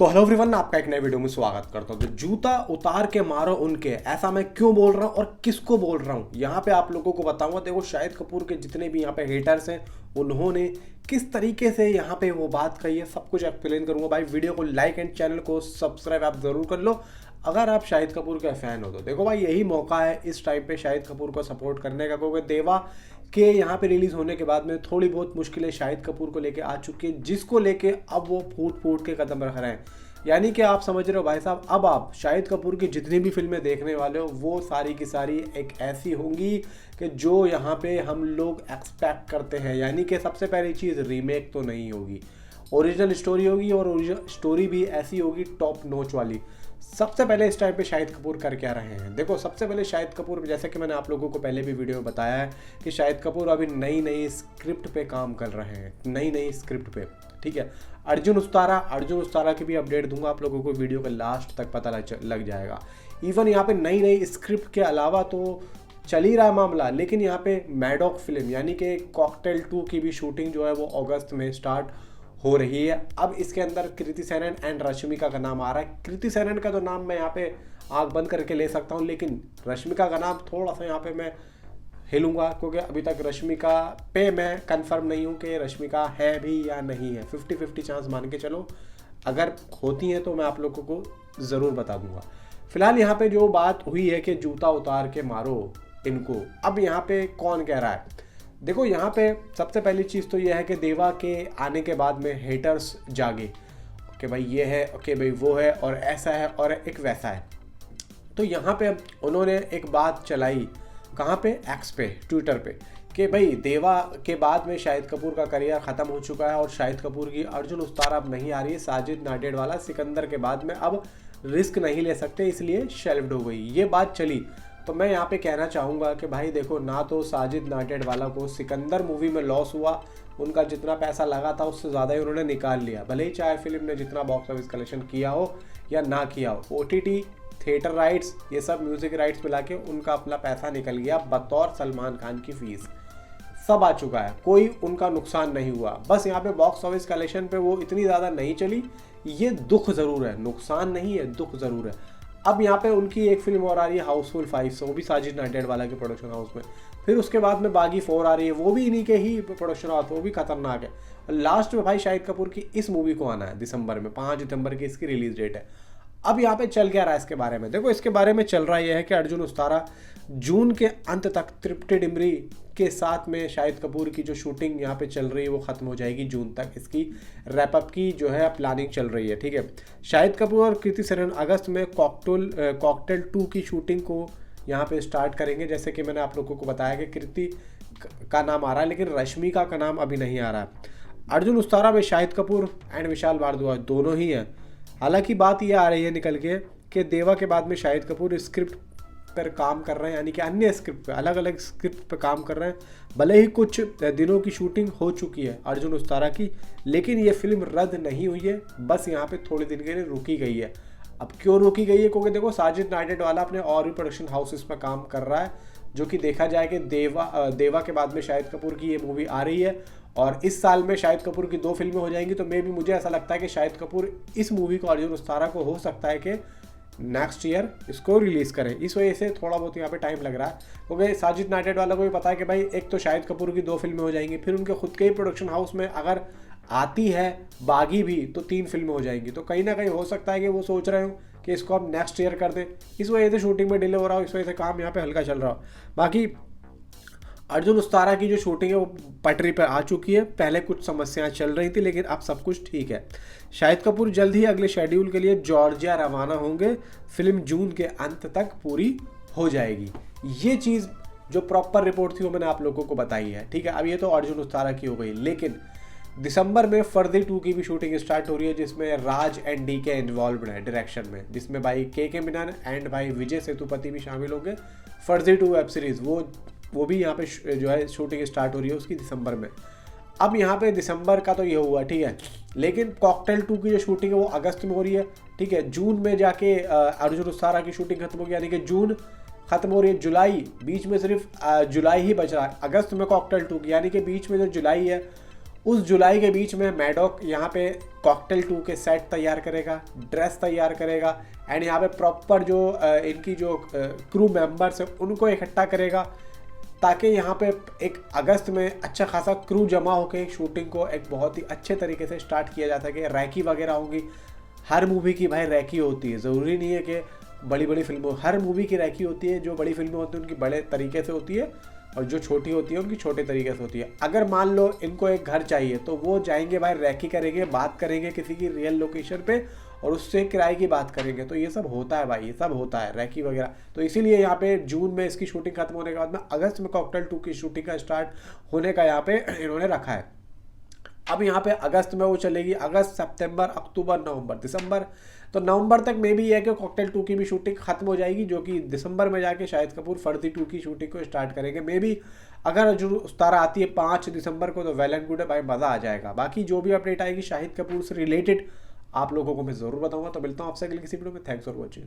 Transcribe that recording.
तो hello everyone, आपका एक नए वीडियो में स्वागत करता हूँ। तो जूता उतार के मारो उनके, ऐसा मैं क्यों बोल रहा हूँ और किसको बोल रहा हूँ यहाँ पे आप लोगों को बताऊंगा। देखो, शाहिद कपूर के जितने भी यहाँ पे हेटर्स हैं उन्होंने किस तरीके से यहाँ पे वो बात कही है, सब कुछ एक्सप्लेन करूंगा। भाई वीडियो को लाइक एंड चैनल को सब्सक्राइब आप जरूर कर लो अगर आप शाहिद कपूर के फैन हो। तो देखो भाई, यही मौका है इस टाइम पे शाहिद कपूर को सपोर्ट करने का, क्योंकि देवा के यहाँ पे रिलीज होने के बाद में थोड़ी बहुत मुश्किलें शाहिद कपूर को लेके आ चुकी है, जिसको लेके अब वो फूट फूट के कदम रख रहे हैं। यानी कि आप समझ रहे हो भाई साहब, अब आप शाहिद कपूर की जितनी भी फिल्में देखने वाले हो वो सारी की सारी एक ऐसी होंगी कि जो यहाँ पे हम लोग एक्सपेक्ट करते हैं। यानी कि सबसे पहली चीज़, रीमेक तो नहीं होगी, ओरिजिनल स्टोरी होगी, और ओरिजिनल स्टोरी भी ऐसी होगी टॉप नॉच वाली। सबसे पहले इस टाइम पे शाहिद कपूर कर क्या रहे हैं, देखो सबसे पहले शाहिद कपूर, जैसे कि मैंने आप लोगों को पहले भी वीडियो में बताया है कि शाहिद कपूर अभी नई नई स्क्रिप्ट पे काम कर रहे हैं, नई नई स्क्रिप्ट पे। ठीक है, अर्जुन उस्तारा की भी अपडेट दूंगा आप लोगों को, वीडियो के लास्ट तक पता लग जाएगा। इवन यहाँ पे नई नई स्क्रिप्ट के अलावा तो चल ही रहा है मामला, लेकिन यहाँ पे मैडॉक फिल्म यानी कि कॉकटेल 2 की भी शूटिंग जो है वो अगस्त में स्टार्ट हो रही है। अब इसके अंदर कृति सेनन एंड रश्मिका का नाम आ रहा है। कृति सेनन का तो नाम मैं यहाँ पे आंख बंद करके ले सकता हूँ, लेकिन रश्मिका का नाम थोड़ा सा यहाँ पे मैं हिलूंगा, क्योंकि अभी तक रश्मिका पे मैं कंफर्म नहीं हूँ कि रश्मिका है भी या नहीं है। 50-50 चांस मान के चलो, अगर होती हैं तो मैं आप लोगों को ज़रूर बता दूंगा। फिलहाल यहाँ पे जो बात हुई है कि जूता उतार के मारो इनको, अब यहाँ पे कौन कह रहा है, देखो यहाँ पे सबसे पहली चीज़ तो यह है कि देवा के आने के बाद में हेटर्स जागे कि भाई ये है, ओके भाई वो है, और ऐसा है और एक वैसा है। तो यहाँ पे उन्होंने एक बात चलाई, कहाँ पे, एक्स पे, ट्विटर पे, कि भाई देवा के बाद में शाहिद कपूर का करियर ख़त्म हो चुका है और शाहिद कपूर की अर्जुन उस्तारा अब नहीं आ रही है। साजिद नाडियाडवाला सिकंदर के बाद में अब रिस्क नहीं ले सकते, इसलिए शेल्फ्ड हो गई, ये बात चली। तो मैं यहाँ पे कहना चाहूँगा कि भाई देखो, ना तो साजिद नाडियाडवाला को सिकंदर मूवी में लॉस हुआ, उनका जितना पैसा लगा था उससे ज़्यादा ही उन्होंने निकाल लिया, भले ही चाहे फिल्म ने जितना बॉक्स ऑफिस कलेक्शन किया हो या ना किया हो। OTT, थिएटर राइट्स, ये सब म्यूज़िक राइट्स मिला के उनका अपना पैसा निकल गया बतौर सलमान खान की फीस, सब आ चुका है, कोई उनका नुकसान नहीं हुआ। बस यहाँ पे बॉक्स ऑफिस कलेक्शन पे वो इतनी ज़्यादा नहीं चली, ये दुख ज़रूर है, नुकसान नहीं है, दुख ज़रूर है। अब यहाँ पे उनकी एक फिल्म और आ रही है हाउसफुल 5, वो भी साजिद नाडियाडवाला के प्रोडक्शन हाउस में। फिर उसके बाद में बागी 4 आ रही है, वो भी इन्हीं के ही प्रोडक्शन हाउस, वो भी खतरनाक है। लास्ट में भाई शाहिद कपूर की इस मूवी को आना है दिसंबर में, 5 दिसंबर की इसकी रिलीज डेट है। अब यहाँ पे चल क्या रहा है इसके बारे में, देखो इसके बारे में चल रहा यह है कि अर्जुन उस्तारा जून के अंत तक तृप्ति डिमरी के साथ में शाहिद कपूर की जो शूटिंग यहाँ पे चल रही है वो ख़त्म हो जाएगी जून तक, इसकी रैपअप की जो है प्लानिंग चल रही है। ठीक है, शाहिद कपूर और कृति सेनन अगस्त में कॉकटेल 2 की शूटिंग को यहाँ पे स्टार्ट करेंगे। जैसे कि मैंने आप लोगों को बताया कि कृति का नाम आ रहा है, लेकिन रश्मिका का नाम अभी नहीं आ रहा है। अर्जुन उस्तारा में शाहिद कपूर एंड विशाल भारद्वाज दोनों ही हैं। हालांकि बात यह आ रही है निकल के कि देवा के बाद में शाहिद कपूर स्क्रिप्ट पर काम कर रहे हैं, यानी कि अन्य स्क्रिप्ट पे, अलग अलग स्क्रिप्ट पर काम कर रहे हैं। भले ही कुछ दिनों की शूटिंग हो चुकी है अर्जुन उस्तारा की, लेकिन ये फिल्म रद्द नहीं हुई है, बस यहाँ पे थोड़े दिन के लिए रुकी गई है। अब क्यों रुकी गई है, क्योंकि देखो साजिद नाडियाडवाला अपने और भी प्रोडक्शन हाउसेस पर काम कर रहा है, जो कि देखा जाए कि देवा के बाद में शाहिद कपूर की ये मूवी आ रही है, और इस साल में शाहिद कपूर की 2 फिल्में हो जाएंगी। तो मे भी मुझे ऐसा लगता है कि शाहिद कपूर इस मूवी को, अर्जुन उस्तारा को, हो सकता है कि नेक्स्ट ईयर इसको रिलीज़ करें। इस वजह से थोड़ा बहुत यहाँ पे टाइम लग रहा है, क्योंकि साजिद नाडियाडवाला को भी पता है कि भाई एक तो शाहिद कपूर की 2 फिल्में हो जाएंगी, फिर उनके खुद के ही प्रोडक्शन हाउस में अगर आती है बागी भी तो 3 फिल्में हो जाएंगी। तो कहीं ना कहीं हो सकता है कि वो सोच रहे हो कि इसको हम नेक्स्ट ईयर कर दें, इस वजह से शूटिंग में डिले हो रहा हो, इस वजह से काम यहाँ पे हल्का चल रहा हो। बाकी अर्जुन उस्तारा की जो शूटिंग है वो पटरी पर आ चुकी है, पहले कुछ समस्याएं चल रही थी लेकिन अब सब कुछ ठीक है। शाहिद कपूर जल्द ही अगले शेड्यूल के लिए जॉर्जिया रवाना होंगे, फिल्म जून के अंत तक पूरी हो जाएगी। ये चीज़ जो प्रॉपर रिपोर्ट थी वो मैंने आप लोगों को बताई है। ठीक है, अब ये तो अर्जुन उस्तारा की हो गई, लेकिन दिसंबर में फर्जी 2 की भी शूटिंग स्टार्ट हो रही है, जिसमें राज एंड DK इन्वॉल्व है डायरेक्शन में, जिसमें भाई KK मीनन एंड भाई विजय सेतुपति भी शामिल होंगे। फर्जी 2 वेब सीरीज़ वो भी यहाँ पे जो है शूटिंग स्टार्ट हो रही है उसकी दिसंबर में। अब यहाँ पे दिसंबर का तो ये हुआ, ठीक है, लेकिन कॉकटेल 2 की जो शूटिंग है वो अगस्त में हो रही है। ठीक है, जून में जाके अर्जुन उस्तारा की शूटिंग खत्म होगी, यानी कि जून खत्म हो रही है, जुलाई बीच में सिर्फ जुलाई ही बच रहा है। अगस्त में कॉकटेल 2 की, यानी कि बीच में जो जुलाई है उस जुलाई के बीच में मैडॉक यहाँ पे कॉकटेल 2 के सेट तैयार करेगा, ड्रेस तैयार करेगा, एंड यहाँ पे प्रॉपर जो इनकी जो क्रू मेंबर्स हैं उनको इकट्ठा करेगा, ताकि यहाँ पे एक अगस्त में अच्छा खासा क्रू जमा होकर शूटिंग को एक बहुत ही अच्छे तरीके से स्टार्ट किया जा सके। रैकी वगैरह होंगी, हर मूवी की भाई रैकी होती है, ज़रूरी नहीं है कि बड़ी बड़ी फिल्मों, हर मूवी की रैकी होती है। जो बड़ी फिल्में होती हैं उनकी बड़े तरीके से होती है, और जो छोटी होती है उनकी छोटे तरीके से होती है। अगर मान लो इनको एक घर चाहिए तो वो जाएंगे भाई, रैकी करेंगे, बात करेंगे किसी की रियल लोकेशन पे और उससे किराए की बात करेंगे। तो ये सब होता है भाई, ये सब होता है रैकी वगैरह। तो इसीलिए यहाँ पे जून में इसकी शूटिंग खत्म होने के बाद में अगस्त में कॉकटेल 2 की शूटिंग का स्टार्ट होने का यहाँ पे इन्होंने रखा है। अब यहाँ पे अगस्त में वो चलेगी, अगस्त, सितंबर, अक्टूबर, नवंबर, दिसंबर। तो नवंबर तक में भी यह है कि कॉकटेल 2 की भी शूटिंग खत्म हो जाएगी, जो कि दिसंबर में जाके शाहिद कपूर फर्जी 2 की शूटिंग को स्टार्ट करेंगे। मे बी अगर जो उस्तारा आती है 5 दिसंबर को तो वेल एंड गुड है भाई, मज़ा आ जाएगा। बाकी जो भी अपडेट आएगी शाहिद कपूर से रिलेटेड आप लोगों को मैं ज़रूर बताऊंगा। तो मिलता हूँ आपसे अगले किसी वीडियो में। Thanks for watching.